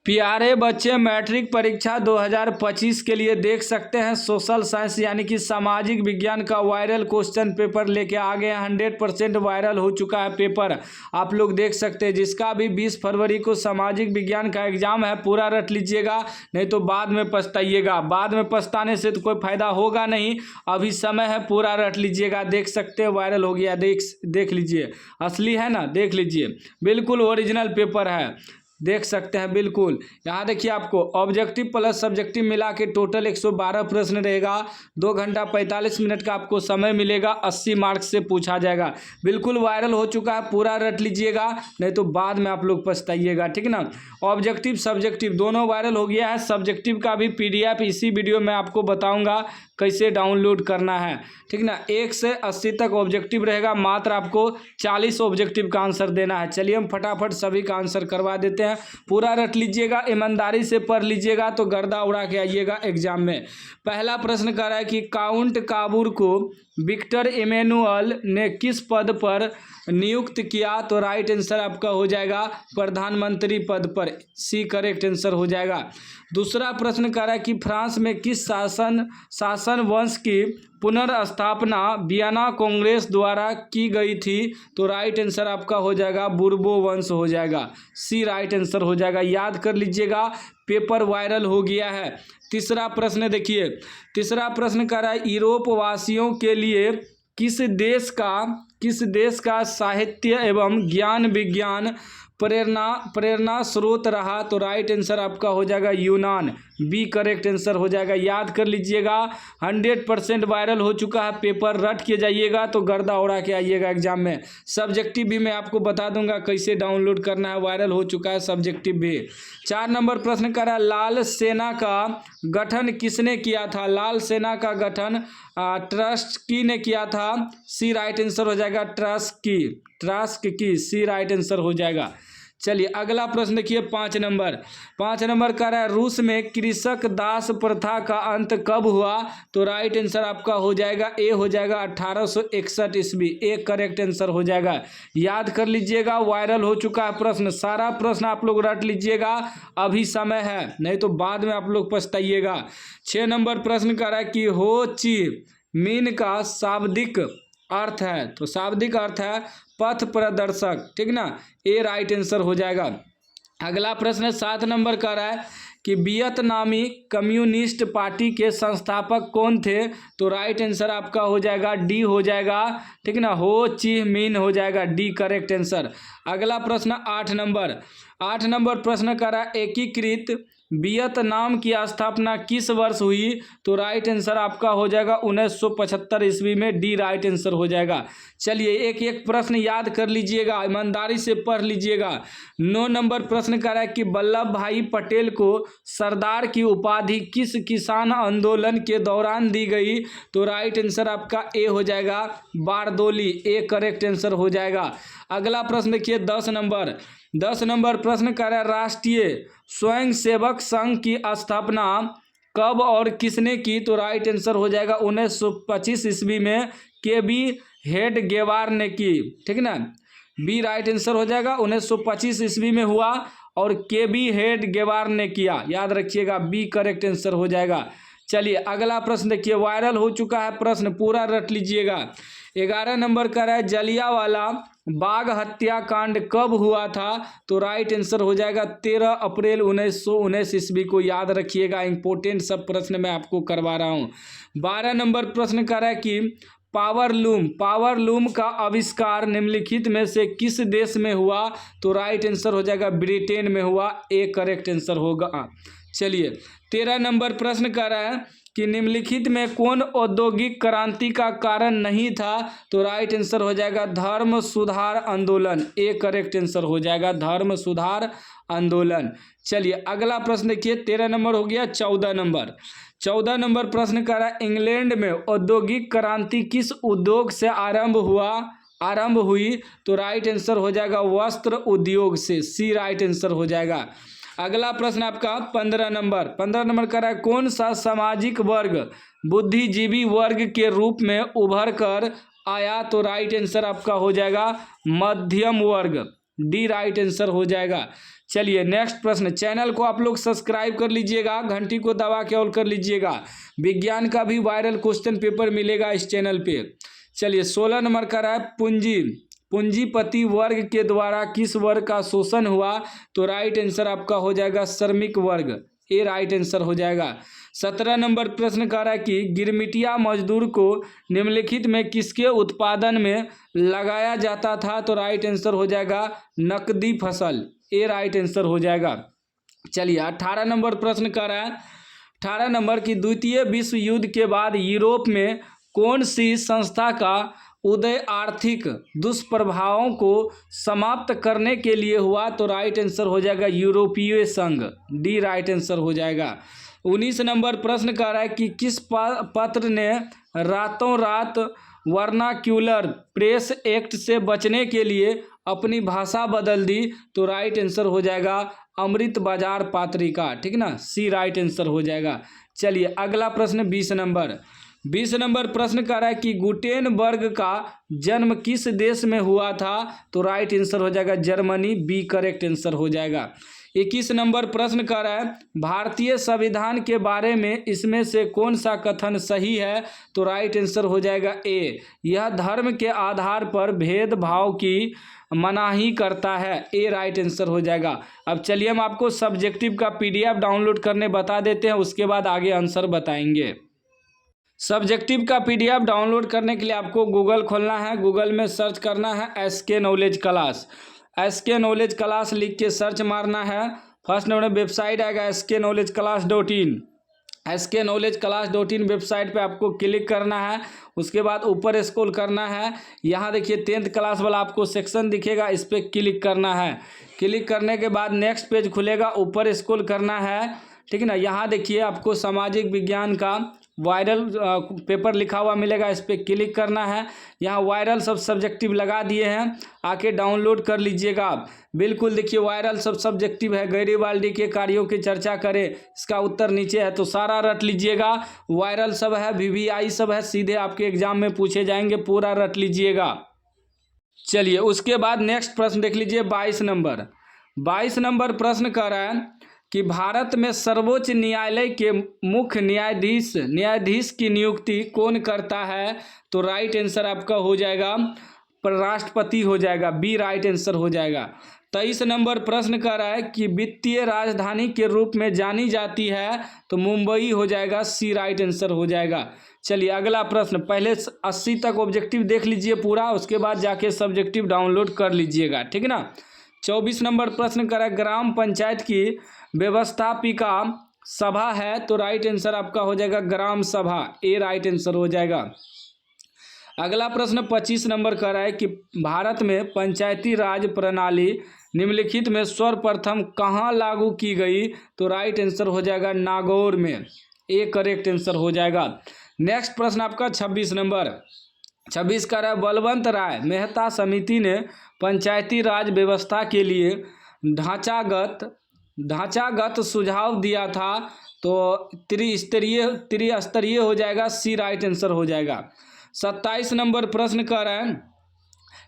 प्यारे बच्चे, मैट्रिक परीक्षा 2025 के लिए देख सकते हैं सोशल साइंस यानी कि सामाजिक विज्ञान का वायरल क्वेश्चन पेपर लेके आ गए हैं। 100% वायरल हो चुका है पेपर, आप लोग देख सकते हैं। जिसका भी 20 फरवरी को सामाजिक विज्ञान का एग्जाम है, पूरा रट लीजिएगा, नहीं तो बाद में पछताइएगा। बाद में पछताने से तो कोई फायदा होगा नहीं, अभी समय है, पूरा रट लीजिएगा। देख सकते हैं वायरल हो गया, देख लीजिए, असली है ना, देख लीजिए, बिल्कुल ओरिजिनल पेपर है, देख सकते हैं। बिल्कुल यहाँ देखिए, आपको ऑब्जेक्टिव प्लस सब्जेक्टिव मिला के टोटल 112 प्रश्न रहेगा। 2 घंटा 45 मिनट का आपको समय मिलेगा। 80 मार्क्स से पूछा जाएगा। बिल्कुल वायरल हो चुका है, पूरा रट लीजिएगा, नहीं तो बाद में आप लोग पछताइएगा, ठीक ना। ऑब्जेक्टिव सब्जेक्टिव दोनों वायरल हो गया है। सब्जेक्टिव का भी PDF इसी वीडियो में आपको बताऊंगा कैसे डाउनलोड करना है, ठीक ना। 1 से 80 तक ऑब्जेक्टिव रहेगा, मात्र आपको 40 ऑब्जेक्टिव का आंसर देना है। चलिए हम फटाफट सभी का आंसर करवा देते हैं। पूरा रट लीजिएगा, ईमानदारी से पढ़ लीजिएगा तो गर्दा उड़ा के आइएगा एग्जाम में। पहला प्रश्न कह रहा है कि काउंट काबूर को विक्टर इमैनुअल ने किस पद पर नियुक्त किया, तो राइट आंसर आपका हो जाएगा प्रधानमंत्री पद पर, सी करेक्ट आंसर हो जाएगा। दूसरा प्रश्न कह रहा है कि फ्रांस में किस शासन वंश की पुनर्स्थापना वियना कांग्रेस द्वारा की गई थी, तो राइट आंसर आपका हो जाएगा बुर्बो वंश हो जाएगा, सी राइट आंसर हो जाएगा। याद कर लीजिएगा, पेपर वायरल हो गया है। तीसरा प्रश्न देखिए, तीसरा प्रश्न कह रहा है यूरोप वासियों के लिए किस देश का साहित्य एवं ज्ञान विज्ञान प्रेरणा स्रोत रहा, तो राइट आंसर आपका हो जाएगा यूनान, बी करेक्ट आंसर हो जाएगा। याद कर लीजिएगा, 100% वायरल हो चुका है पेपर, रट के जाइएगा तो गर्दा उड़ा के आइएगा एग्जाम में। सब्जेक्टिव भी मैं आपको बता दूंगा कैसे डाउनलोड करना है, वायरल हो चुका है सब्जेक्टिव भी। 4 नंबर प्रश्न कर रहा है लाल सेना का गठन किसने किया था, लाल सेना का गठन ट्रस्की ने किया था, सी राइट आंसर हो जाएगा, ट्रस्क की, सी राइट आंसर हो जाएगा। चलिए अगला प्रश्न देखिए, 5 नंबर कह रहा है रूस में कृषक दास प्रथा का अंत कब हुआ, तो राइट आंसर आपका हो जाएगा, ए हो जाएगा 1861 ईस्वी, ए करेक्ट आंसर हो जाएगा। याद कर लीजिएगा, वायरल हो चुका है प्रश्न, सारा प्रश्न आप लोग रट लीजिएगा, अभी समय है, नहीं तो बाद में आप लोग पछताइएगा। 6 नंबर प्रश्न कह रहा है कि हो ची मीन का शाब्दिक अर्थ है, तो शाब्दिक अर्थ है पथ प्रदर्शक, ठीक ना, ए राइट आंसर हो जाएगा। अगला प्रश्न 7 नंबर का रहा है कि वियतनामी कम्युनिस्ट पार्टी के संस्थापक कौन थे, तो राइट आंसर आपका हो जाएगा, डी हो जाएगा, ठीक ना, हो ची मिन हो जाएगा, डी करेक्ट आंसर। अगला प्रश्न 8 नंबर प्रश्न का रहा है एकीकृत वियतनाम की स्थापना किस वर्ष हुई, तो राइट आंसर आपका हो जाएगा 1975 ईस्वी में, डी राइट आंसर हो जाएगा। चलिए एक एक प्रश्न याद कर लीजिएगा, ईमानदारी से पढ़ लीजिएगा। 9 नंबर प्रश्न कर रहा है कि वल्लभ भाई पटेल को सरदार की उपाधि किस किसान आंदोलन के दौरान दी गई, तो राइट आंसर आपका ए हो जाएगा बारदोली, ए करेक्ट आंसर हो जाएगा। अगला प्रश्न देखिए 10 नंबर प्रश्न कर रहा है राष्ट्रीय स्वयंसेवक संघ की स्थापना कब और किसने की, तो राइट आंसर हो जाएगा 1925 ईस्वी में, के.बी. हेडगेवार ने की, ठीक ना, बी राइट आंसर हो जाएगा। 1925 ईस्वी में हुआ और के.बी. हेडगेवार ने किया, याद रखिएगा, बी करेक्ट आंसर हो जाएगा। चलिए अगला प्रश्न देखिए, वायरल हो चुका है प्रश्न, पूरा रट लीजिएगा। 11 नंबर का है जलियांवाला बाग हत्याकांड कब हुआ था, तो राइट आंसर हो जाएगा 13 अप्रैल 1919 ईस्वी को, याद रखिएगा, इंपॉर्टेंट सब प्रश्न मैं आपको करवा रहा हूँ। 12 नंबर प्रश्न कर रहा है कि पावर लूम का आविष्कार निम्नलिखित में से किस देश में हुआ, तो राइट आंसर हो जाएगा ब्रिटेन में हुआ, ए करेक्ट आंसर होगा। चलिए 13 नंबर प्रश्न कर रहा है कि निम्नलिखित में कौन औद्योगिक क्रांति का कारण नहीं था, तो राइट आंसर हो जाएगा धर्म सुधार आंदोलन, ए करेक्ट आंसर हो जाएगा, धर्म सुधार आंदोलन। चलिए अगला प्रश्न देखिए, 13 नंबर हो गया। 14 नंबर प्रश्न कर रहा है इंग्लैंड में औद्योगिक क्रांति किस उद्योग से आरंभ हुई, तो राइट आंसर हो जाएगा वस्त्र उद्योग से, सी राइट आंसर हो जाएगा। अगला प्रश्न आपका 15 नंबर कर रहा है कौन सा सामाजिक वर्ग बुद्धिजीवी वर्ग के रूप में उभर कर आया, तो राइट आंसर आपका हो जाएगा मध्यम वर्ग, डी राइट आंसर हो जाएगा। चलिए नेक्स्ट प्रश्न, चैनल को आप लोग सब्सक्राइब कर लीजिएगा, घंटी को दबा के ऑल कर लीजिएगा। विज्ञान का भी वायरल क्वेश्चन पेपर मिलेगा इस चैनल पे। चलिए 16 नंबर का रहा है पूंजीपति वर्ग के द्वारा किस वर्ग का शोषण हुआ? तो राइट आंसर आपका हो जाएगा श्रमिक वर्ग, ये राइट आंसर हो जाएगा। 17 नंबर प्रश्न कह रहा है कि गिरमिटिया मजदूर को निम्नलिखित में किसके उत्पादन में लगाया जाता था? तो राइट आंसर हो जाएगा नकदी फसल, ये राइट आंसर हो जाएगा। चलिए 18 नंबर प्रश्न कह रहा है 18 नंबर की द्वितीय विश्व युद्ध के बाद यूरोप में कौन सी संस्था का उदय आर्थिक दुष्प्रभावों को समाप्त करने के लिए हुआ? तो राइट आंसर हो जाएगा यूरोपीय संघ, डी राइट आंसर हो जाएगा। 19 नंबर प्रश्न कह रहा है कि किस पत्र ने रातों रात वर्नाक्यूलर प्रेस एक्ट से बचने के लिए अपनी भाषा बदल दी? तो राइट आंसर हो जाएगा अमृत बाजार पत्रिका, ठीक ना, सी राइट आंसर हो जाएगा। चलिए अगला प्रश्न 20 नंबर प्रश्न कह रहा है कि गुटेनबर्ग का जन्म किस देश में हुआ था? तो राइट आंसर हो जाएगा जर्मनी, बी करेक्ट आंसर हो जाएगा। 21 नंबर प्रश्न कह रहा है भारतीय संविधान के बारे में इसमें से कौन सा कथन सही है? तो राइट आंसर हो जाएगा ए, यह धर्म के आधार पर भेदभाव की मनाही करता है, ए राइट आंसर हो जाएगा। अब चलिए हम आपको सब्जेक्टिव का PDF डाउनलोड करने बता देते हैं, उसके बाद आगे आंसर बताएंगे। सब्जेक्टिव का PDF डाउनलोड करने के लिए आपको गूगल खोलना है, गूगल में सर्च करना है SK knowledge class, SK knowledge class लिख के सर्च मारना है। फर्स्ट नंबर वेबसाइट आएगा sknowledgeclass.in, sknowledgeclass.in वेबसाइट पे आपको क्लिक करना है। उसके बाद ऊपर स्क्रॉल करना है, यहाँ देखिए 10th क्लास वाला आपको सेक्शन दिखेगा, इस पर क्लिक करना है। क्लिक करने के बाद नेक्स्ट पेज खुलेगा, ऊपर स्क्रॉल करना है, ठीक है ना। यहाँ देखिए आपको सामाजिक विज्ञान का वायरल पेपर लिखा हुआ मिलेगा, इस पर क्लिक करना है। यहाँ वायरल सब सब्जेक्टिव लगा दिए हैं, आके डाउनलोड कर लीजिएगा आप। बिल्कुल देखिए वायरल सब सब्जेक्टिव है, गैरीवाल्डी के कार्यों की चर्चा करें, इसका उत्तर नीचे है, तो सारा रट लीजिएगा। वायरल सब है, VVI सब है, सीधे आपके एग्जाम में पूछे जाएंगे, पूरा रट लीजिएगा। चलिए उसके बाद नेक्स्ट प्रश्न देख लीजिए 22 नंबर प्रश्न कर रहा है कि भारत में सर्वोच्च न्यायालय के मुख्य न्यायाधीश की नियुक्ति कौन करता है? तो राइट आंसर आपका हो जाएगा राष्ट्रपति हो जाएगा, बी राइट आंसर हो जाएगा। 23 नंबर प्रश्न कर रहा है कि वित्तीय राजधानी के रूप में जानी जाती है? तो मुंबई हो जाएगा, सी राइट आंसर हो जाएगा। चलिए अगला प्रश्न, पहले 80 तक ऑब्जेक्टिव देख लीजिए पूरा, उसके बाद जाके सब्जेक्टिव डाउनलोड कर लीजिएगा, ठीक है ना। 24 नंबर प्रश्न कर रहा है ग्राम पंचायत की व्यवस्थापिका सभा है? तो राइट आंसर आपका हो जाएगा ग्राम सभा, ए राइट आंसर हो जाएगा। अगला प्रश्न 25 नंबर का रहा है कि भारत में पंचायती राज प्रणाली निम्नलिखित में सर्वप्रथम कहाँ लागू की गई? तो राइट आंसर हो जाएगा नागौर में, ए करेक्ट आंसर हो जाएगा। नेक्स्ट प्रश्न आपका 26 नंबर 26 का रहा है बलवंत राय मेहता समिति ने पंचायती राज व्यवस्था के लिए ढांचागत सुझाव दिया था? तो त्रिस्तरीय हो जाएगा, सी राइट आंसर हो जाएगा। 27 नंबर प्रश्न कह रहा है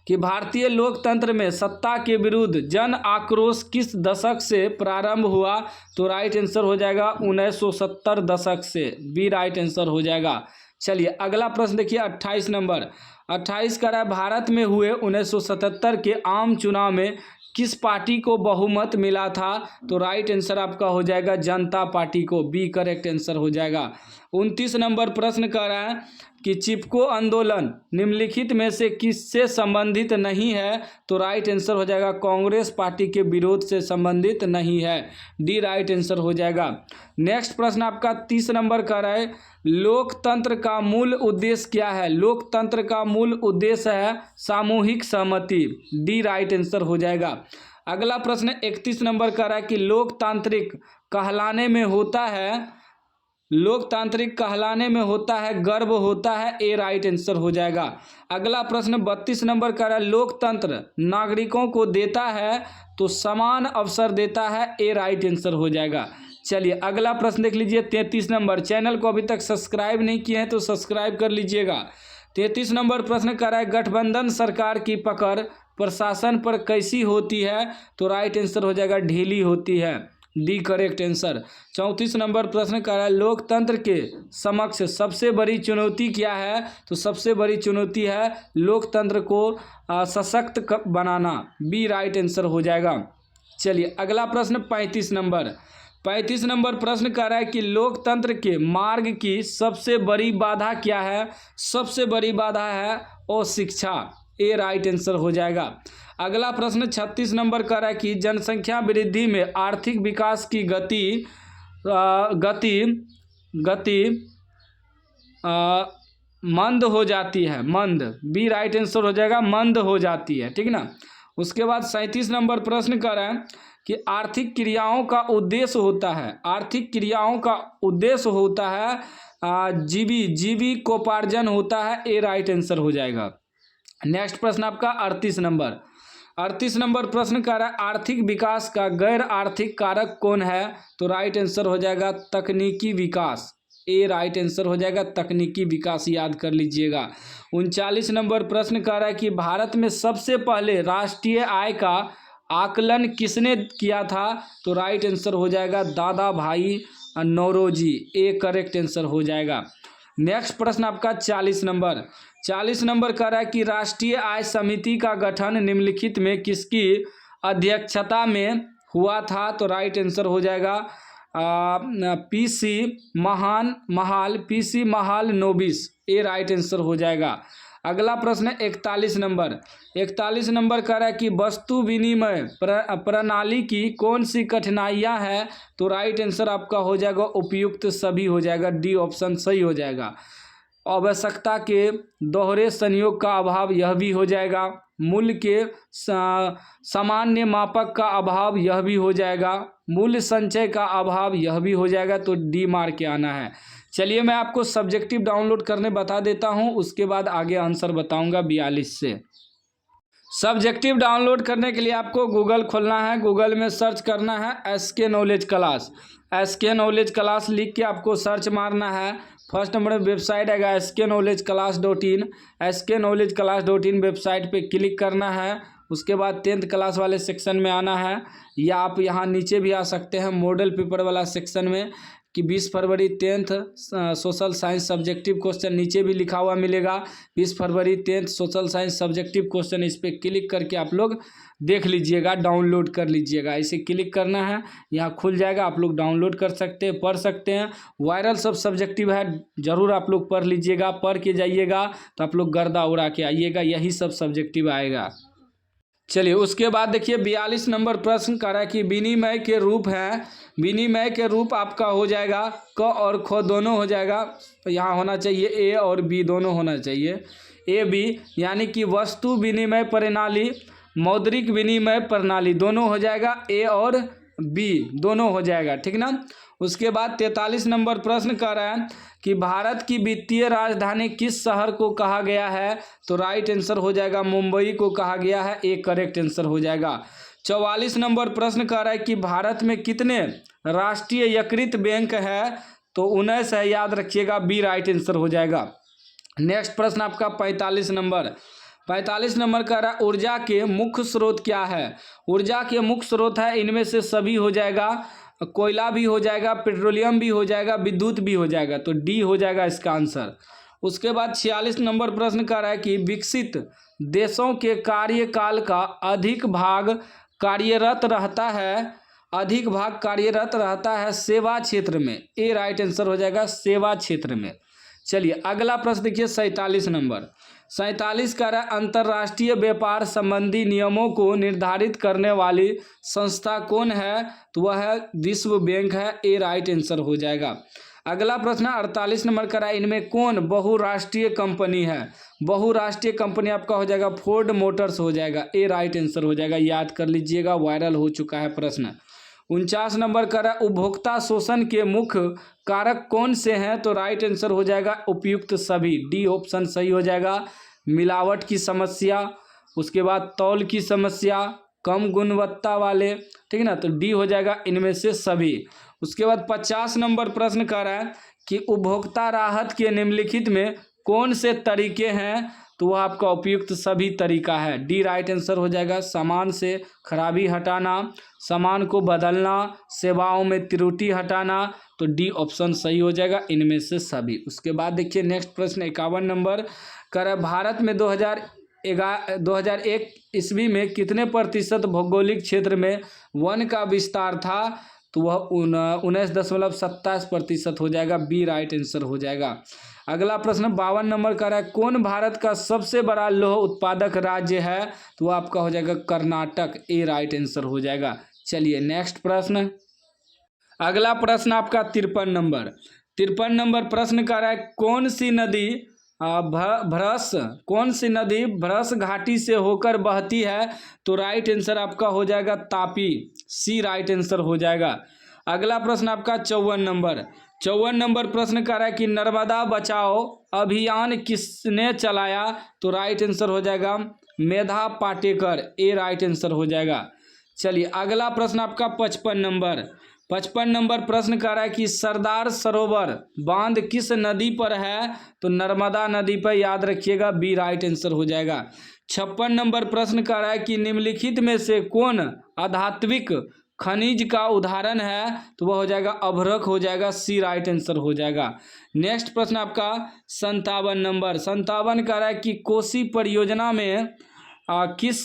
कि भारतीय लोकतंत्र में सत्ता के विरुद्ध जन आक्रोश किस दशक से प्रारंभ हुआ? तो राइट आंसर हो जाएगा 1970 दशक से, बी राइट आंसर हो जाएगा। चलिए अगला प्रश्न देखिए 28 नंबर 28 का रहा है भारत में हुए 1977 के आम चुनाव में किस पार्टी को बहुमत मिला था? तो राइट आंसर आपका हो जाएगा जनता पार्टी को, बी करेक्ट आंसर हो जाएगा। 29 नंबर प्रश्न कर रहा है कि चिपको आंदोलन निम्नलिखित में से किससे संबंधित नहीं है? तो राइट आंसर हो जाएगा कांग्रेस पार्टी के विरोध से संबंधित नहीं है, डी राइट आंसर हो जाएगा। नेक्स्ट प्रश्न आपका 30 नंबर का रहा है लोकतंत्र का मूल उद्देश्य क्या है? लोकतंत्र का मूल उद्देश्य है सामूहिक सहमति, डी राइट आंसर हो जाएगा। अगला प्रश्न 31 नंबर का रहा है कि लोकतांत्रिक कहलाने में होता है गर्व होता है, ए राइट आंसर हो जाएगा। अगला प्रश्न 32 नंबर का है लोकतंत्र नागरिकों को देता है तो समान अवसर देता है, ए राइट आंसर हो जाएगा। चलिए अगला प्रश्न देख लीजिए 33 नंबर, चैनल को अभी तक सब्सक्राइब नहीं किए हैं तो सब्सक्राइब कर लीजिएगा। 33 नंबर प्रश्न कर रहा है गठबंधन सरकार की पकड़ प्रशासन पर कैसी होती है, तो राइट आंसर हो जाएगा ढीली होती है, डी करेक्ट आंसर। 34 नंबर प्रश्न कर रहा है लोकतंत्र के समक्ष सबसे बड़ी चुनौती क्या है, तो सबसे बड़ी चुनौती है लोकतंत्र को सशक्त बनाना, बी राइट आंसर हो जाएगा। चलिए अगला प्रश्न 35 नंबर प्रश्न कर रहा है कि लोकतंत्र के मार्ग की सबसे बड़ी बाधा क्या है, सबसे बड़ी बाधा है अशिक्षा, ए राइट आंसर हो जाएगा। अगला प्रश्न 36 नंबर का है कि जनसंख्या वृद्धि में आर्थिक विकास की गति मंद हो जाती है, मंद, बी राइट आंसर हो जाएगा, मंद हो जाती है, ठीक ना। उसके बाद 37 नंबर प्रश्न कर रहा है कि आर्थिक क्रियाओं का उद्देश्य होता है, आर्थिक क्रियाओं का उद्देश्य होता है जीविकोपार्जन होता है, ए राइट आंसर हो जाएगा। नेक्स्ट प्रश्न आपका 38 नंबर प्रश्न कर रहा है आर्थिक विकास का गैर आर्थिक कारक कौन है, तो राइट आंसर हो जाएगा तकनीकी विकास, ए राइट आंसर हो जाएगा तकनीकी विकास, याद कर लीजिएगा। 39 नंबर प्रश्न कर रहा है कि भारत में सबसे पहले राष्ट्रीय आय का आकलन किसने किया था, तो राइट आंसर हो जाएगा दादा भाई नौरोजी, ए करेक्ट आंसर हो जाएगा। नेक्स्ट प्रश्न आपका 40 नंबर कह रहा है कि राष्ट्रीय आय समिति का गठन निम्नलिखित में किसकी अध्यक्षता में हुआ था, तो राइट आंसर हो जाएगा पीसी महाल नोबिस, ए राइट आंसर हो जाएगा। अगला प्रश्न 41 नंबर कह रहा है कि वस्तु विनिमय प्रणाली की कौन सी कठिनाइयां हैं, तो राइट आंसर आपका हो जाएगा उपयुक्त सभी हो जाएगा, डी ऑप्शन सही हो जाएगा। आवश्यकता के दोहरे संयोग का अभाव, यह भी हो जाएगा। मूल्य के सामान्य मापक का अभाव, यह भी हो जाएगा। मूल्य संचय का अभाव, यह भी हो जाएगा, तो डी मार्क के आना है। चलिए मैं आपको सब्जेक्टिव डाउनलोड करने बता देता हूं, उसके बाद आगे आंसर बताऊंगा 42 से। सब्जेक्टिव डाउनलोड करने के लिए आपको गूगल खोलना है, गूगल में सर्च करना है SK knowledge class, SK knowledge class लिख के आपको सर्च मारना है। फर्स्ट नंबर में वेबसाइट आएगा sknowledgeclass.in, sknowledgeclass.in वेबसाइट पे क्लिक करना है। उसके बाद 10th क्लास वाले सेक्शन में आना है, या आप यहाँ नीचे भी आ सकते हैं मॉडल पेपर वाला सेक्शन में कि 20 फरवरी 10th social science subjective question नीचे भी लिखा हुआ मिलेगा, 20 फरवरी 10th social science subjective question, इस पर क्लिक करके आप लोग देख लीजिएगा, डाउनलोड कर लीजिएगा। इसे क्लिक करना है, यहाँ खुल जाएगा, आप लोग डाउनलोड कर सकते हैं, पढ़ सकते हैं। वायरल सब सब्जेक्टिव है, ज़रूर आप लोग पढ़ लीजिएगा, पढ़ के जाइएगा तो आप लोग गर्दा उड़ा के आइएगा, यही सब सब्जेक्टिव आएगा। चलिए उसके बाद देखिए 42 नंबर प्रश्न कर रहा है कि विनिमय के रूप हैं, विनिमय के रूप आपका हो जाएगा क और ख दोनों हो जाएगा, तो यहाँ होना चाहिए ए और बी दोनों होना चाहिए, ए बी, यानी कि वस्तु विनिमय प्रणाली, मौद्रिक विनिमय प्रणाली दोनों हो जाएगा, ए और बी दोनों हो जाएगा, ठीक ना। उसके बाद 43 नंबर प्रश्न कर रहा है कि भारत की वित्तीय राजधानी किस शहर को कहा गया है, तो राइट आंसर हो जाएगा मुंबई को कहा गया है, एक करेक्ट आंसर हो जाएगा। 44 नंबर प्रश्न कर रहा है कि भारत में कितने राष्ट्रीयकृत बैंक है, तो 19 है, याद रखिएगा, बी राइट आंसर हो जाएगा। नेक्स्ट प्रश्न आपका 45 नंबर कह रहा है ऊर्जा के मुख्य स्रोत क्या है, ऊर्जा के मुख्य स्रोत है इनमें से सभी हो जाएगा, कोयला भी हो जाएगा, पेट्रोलियम भी हो जाएगा, विद्युत भी हो जाएगा, तो डी हो जाएगा इसका आंसर। उसके बाद 46 नंबर प्रश्न कर रहा है कि विकसित देशों के कार्यकाल का अधिक भाग कार्यरत रहता है सेवा क्षेत्र में, ए राइट आंसर हो जाएगा सेवा क्षेत्र में। चलिए अगला प्रश्न देखिए 47 नंबर का रहा अंतर्राष्ट्रीय व्यापार संबंधी नियमों को निर्धारित करने वाली संस्था कौन है, तो वह है विश्व बैंक है, ए राइट आंसर हो जाएगा। अगला प्रश्न 48 नंबर का रहा इनमें कौन बहुराष्ट्रीय कंपनी है, बहुराष्ट्रीय कंपनी आपका हो जाएगा फोर्ड मोटर्स हो जाएगा, ए राइट आंसर हो जाएगा, याद कर लीजिएगा, वायरल हो चुका है प्रश्न। 49 नंबर का रहा उपभोक्ता शोषण के मुख्य कारक कौन से हैं, तो राइट आंसर हो जाएगा उपयुक्त सभी, डी ऑप्शन सही हो जाएगा। मिलावट की समस्या, उसके बाद तौल की समस्या, कम गुणवत्ता वाले, ठीक है ना, तो डी हो जाएगा इनमें से सभी। उसके बाद 50 नंबर प्रश्न कर रहा है कि उपभोक्ता राहत के निम्नलिखित में कौन से तरीके हैं, तो वह आपका उपयुक्त सभी तरीका है। डी राइट आंसर हो जाएगा। सामान से खराबी हटाना, सामान को बदलना, सेवाओं में त्रुटि हटाना, तो डी ऑप्शन सही हो जाएगा इनमें से सभी। उसके बाद देखिए नेक्स्ट प्रश्न 51 नंबर कर, भारत में 2001 ईस्वी में कितने प्रतिशत भौगोलिक क्षेत्र में वन का विस्तार था? तो वह 19.27% हो जाएगा। बी राइट आंसर हो जाएगा। अगला प्रश्न 52 नंबर का है, कौन भारत का सबसे बड़ा लौह उत्पादक राज्य है? तो वह आपका हो जाएगा कर्नाटक। ए राइट आंसर हो जाएगा। चलिए नेक्स्ट प्रश्न। अगला प्रश्न आपका 53 नंबर प्रश्न कर रहा है, कौन सी नदी भ्रस घाटी से होकर बहती है? तो राइट आंसर आपका हो जाएगा तापी। सी राइट आंसर हो जाएगा। अगला प्रश्न आपका 54 नंबर प्रश्न कर रहा है कि नर्मदा बचाओ अभियान किसने चलाया? तो राइट आंसर हो जाएगा मेधा पाटेकर। ए राइट आंसर हो जाएगा। चलिए अगला प्रश्न आपका 55 नंबर प्रश्न कर रहा है कि सरदार सरोवर बांध किस नदी पर है? तो नर्मदा नदी पर, याद रखिएगा। बी राइट आंसर हो जाएगा। 56 नंबर प्रश्न कर रहा है कि निम्नलिखित में से कौन अधात्विक खनिज का उदाहरण है? तो वह हो जाएगा अभ्रक हो जाएगा। सी राइट आंसर हो जाएगा। नेक्स्ट प्रश्न आपका 57 कर रहा है कि कोसी परियोजना में किस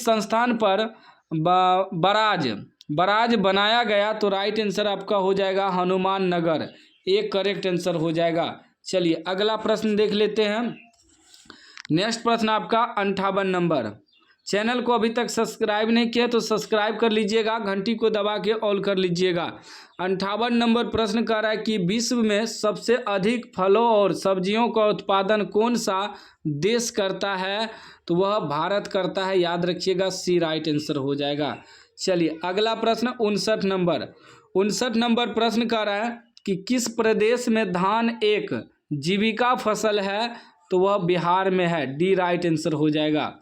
संस्थान पर बराज बनाया गया? तो राइट आंसर आपका हो जाएगा हनुमान नगर। एक करेक्ट आंसर हो जाएगा। चलिए अगला प्रश्न देख लेते हैं। नेक्स्ट प्रश्न आपका 58 नंबर। चैनल को अभी तक सब्सक्राइब नहीं किया तो सब्सक्राइब कर लीजिएगा, घंटी को दबा के ऑल कर लीजिएगा। 58 नंबर प्रश्न कर रहा है कि विश्व में सबसे अधिक फलों और सब्जियों का उत्पादन कौन सा देश करता है? तो वह भारत करता है। याद रखिएगा। सी राइट आंसर हो जाएगा। चलिए अगला प्रश्न 59 नंबर प्रश्न कर रहा है कि किस प्रदेश में धान एक जीविका फसल है? तो वह बिहार में है। डी राइट आंसर हो जाएगा।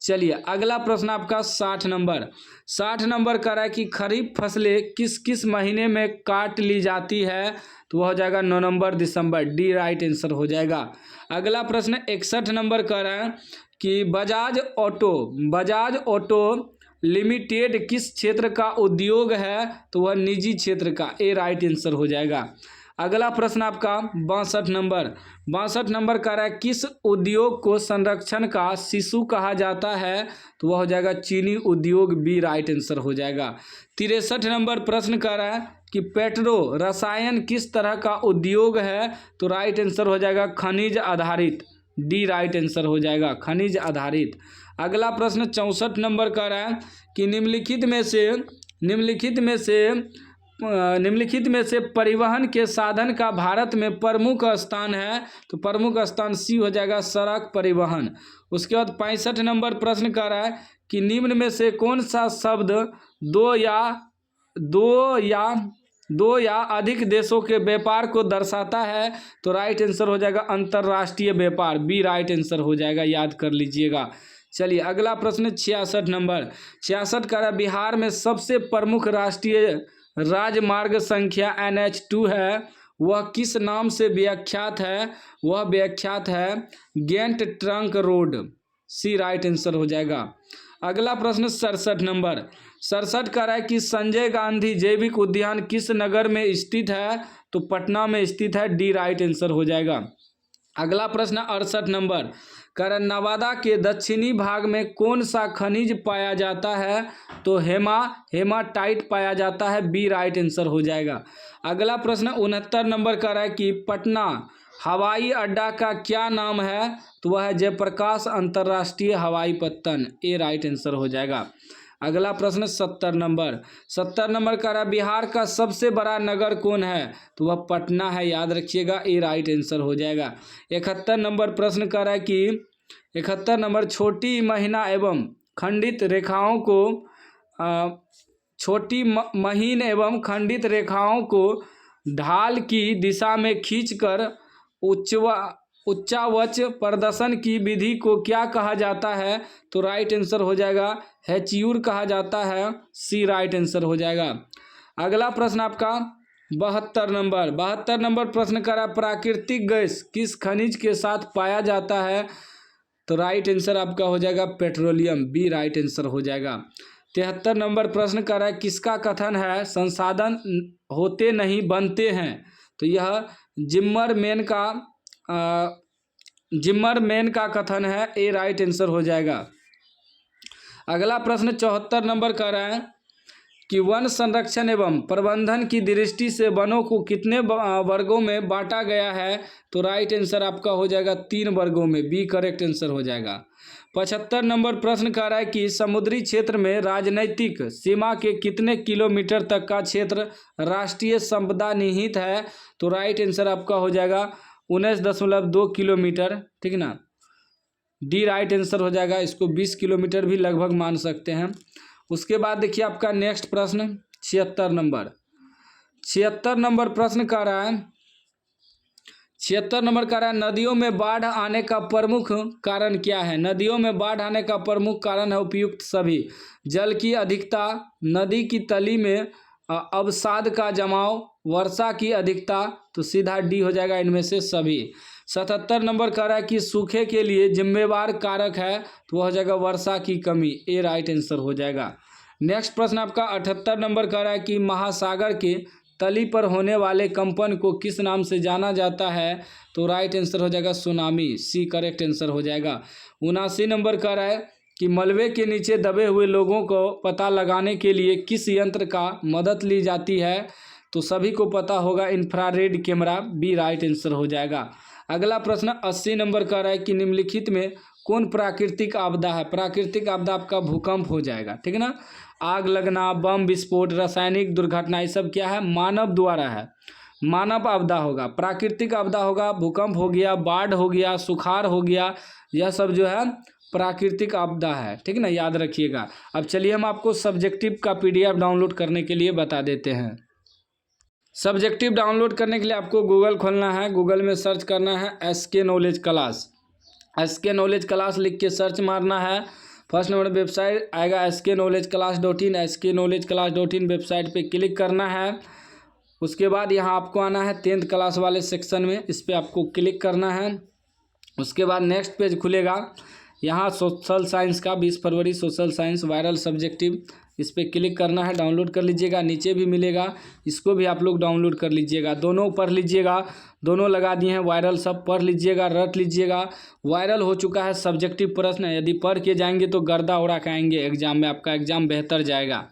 चलिए अगला प्रश्न आपका 60 नंबर कर रहा है कि खरीफ फसलें किस किस महीने में काट ली जाती है? तो वह हो जाएगा नवंबर दिसंबर। डी राइट आंसर हो जाएगा। अगला प्रश्न 61 नंबर कर रहा है कि बजाज ऑटो लिमिटेड किस क्षेत्र का उद्योग है? तो वह निजी क्षेत्र का। ए राइट आंसर हो जाएगा। अगला प्रश्न आपका 62 नंबर कर रहा है किस उद्योग को संरक्षण का शिशु कहा जाता है? तो वह हो जाएगा चीनी उद्योग। बी राइट आंसर हो जाएगा। 63 नंबर प्रश्न कर रहा है कि पेट्रो रसायन किस तरह का उद्योग है? तो राइट आंसर हो जाएगा खनिज आधारित। डी राइट आंसर हो जाएगा खनिज आधारित। अगला प्रश्न 64 नंबर का रहा है कि निम्नलिखित में से परिवहन के साधन का भारत में प्रमुख स्थान है? तो प्रमुख स्थान सी हो जाएगा सड़क परिवहन। उसके बाद 65 नंबर प्रश्न कर रहा है कि निम्न में से कौन सा शब्द दो या अधिक देशों के व्यापार को दर्शाता है? तो राइट आंसर हो जाएगा अंतर्राष्ट्रीय व्यापार। बी राइट आंसर हो जाएगा। याद कर लीजिएगा। चलिए अगला प्रश्न 66 नंबर का बिहार में सबसे प्रमुख राष्ट्रीय राजमार्ग संख्या NH2 है, वह किस नाम से व्याख्यात है? वह व्याख्यात है गेंट ट्रंक रोड। सी राइट आंसर हो जाएगा। अगला प्रश्न 67 नंबर कर रहा है कि संजय गांधी जैविक उद्यान किस नगर में स्थित है? तो पटना में स्थित है। डी राइट आंसर हो जाएगा। अगला प्रश्न 68 नंबर कर नवादा के दक्षिणी भाग में कौन सा खनिज पाया जाता है? तो हेमाटाइट पाया जाता है। बी राइट आंसर हो जाएगा। अगला प्रश्न 69 नंबर का है कि पटना हवाई अड्डा का क्या नाम है? तो वह है जयप्रकाश अंतर्राष्ट्रीय हवाई पत्तन। ए राइट आंसर हो जाएगा। अगला प्रश्न 70 नंबर का रहा बिहार का सबसे बड़ा नगर कौन है? तो वह पटना है। याद रखिएगा। ए राइट आंसर हो जाएगा। 71 नंबर प्रश्न का रहा है कि 71 नंबर छोटी महीना एवं खंडित रेखाओं को ढाल की दिशा में खींचकर उच्चावच प्रदर्शन की विधि को क्या कहा जाता है? तो राइट आंसर हो जाएगा हेच्यूर कहा जाता है। सी राइट आंसर हो जाएगा। अगला प्रश्न आपका बहत्तर नंबर प्रश्न करा, प्राकृतिक गैस किस खनिज के साथ पाया जाता है? तो राइट आंसर आपका हो जाएगा पेट्रोलियम, बी राइट आंसर हो जाएगा। 73 नंबर प्रश्न कर रहा है, किसका कथन है संसाधन होते नहीं बनते हैं? तो यह जिम्मरमैन का कथन है, ए राइट आंसर हो जाएगा। अगला प्रश्न 74 नंबर कर रहा है कि वन संरक्षण एवं प्रबंधन की दृष्टि से वनों को कितने वर्गों में बांटा गया है? तो राइट आंसर आपका हो जाएगा 3 वर्गों में, बी करेक्ट आंसर हो जाएगा। 75 नंबर प्रश्न कह रहा है कि समुद्री क्षेत्र में राजनैतिक सीमा के कितने किलोमीटर तक का क्षेत्र राष्ट्रीय संपदा निहित है? तो राइट आंसर आपका हो जाएगा 19.2 किलोमीटर, ठीक ना, डी राइट आंसर हो जाएगा। इसको 20 किलोमीटर भी लगभग मान सकते हैं। उसके बाद देखिए आपका नेक्स्ट प्रश्न 76 नंबर प्रश्न कर रहा है, 76 नंबर कह रहा है, नदियों में बाढ़ आने का प्रमुख कारण क्या है? नदियों में बाढ़ आने का प्रमुख कारण है उपयुक्त सभी, जल की अधिकता, नदी की तली में अवसाद का जमाव, वर्षा की अधिकता, तो सीधा डी हो जाएगा इनमें से सभी। 77 नंबर कह रहा है कि सूखे के लिए जिम्मेवार कारक है, तो वह हो जाएगा वर्षा की कमी, ए राइट आंसर हो जाएगा। नेक्स्ट प्रश्न आपका 78 नंबर कह रहा है कि महासागर के तली पर होने वाले कंपन को किस नाम से जाना जाता है? तो राइट आंसर हो जाएगा सुनामी, सी करेक्ट आंसर हो जाएगा। 79 नंबर कह रहा है कि मलबे के नीचे दबे हुए लोगों को पता लगाने के लिए किस यंत्र का मदद ली जाती है? तो सभी को पता होगा infrared camera, B right answer हो जाएगा। अगला प्रश्न 80 नंबर कह रहा है कि निम्नलिखित में कौन प्राकृतिक आपदा है? प्राकृतिक आपदा आपका भूकंप हो जाएगा, ठीक है ना। आग लगना, बम विस्फोट, रासायनिक दुर्घटना, ये सब क्या है? मानव द्वारा है, मानव आपदा होगा। प्राकृतिक आपदा होगा, भूकंप हो गया, बाढ़ हो गया, सुखाड़ हो गया, यह सब जो है प्राकृतिक आपदा है, ठीक है ना, याद रखिएगा। अब चलिए हम आपको सब्जेक्टिव का PDF डाउनलोड करने के लिए बता देते हैं। सब्जेक्टिव डाउनलोड करने के लिए आपको गूगल खोलना है, गूगल में सर्च करना है SK knowledge class, SK knowledge class लिख के सर्च मारना है। फर्स्ट नंबर वेबसाइट आएगा sknowledgeclass.in, sknowledgeclass.in वेबसाइट पे क्लिक करना है। उसके बाद यहाँ आपको आना है 10th क्लास वाले सेक्शन में, इस पर आपको क्लिक करना है। उसके बाद नेक्स्ट पेज खुलेगा, यहाँ सोशल साइंस का 20 फरवरी सोशल साइंस वायरल सब्जेक्टिव, इस पर क्लिक करना है, डाउनलोड कर लीजिएगा। नीचे भी मिलेगा, इसको भी आप लोग डाउनलोड कर लीजिएगा, दोनों पढ़ लीजिएगा, दोनों लगा दिए हैं वायरल, सब पढ़ लीजिएगा, रट लीजिएगा। वायरल हो चुका है सब्जेक्टिव प्रश्न, यदि पढ़ के जाएंगे तो गर्दा उड़ा के आएंगे एग्जाम में, आपका एग्जाम बेहतर जाएगा।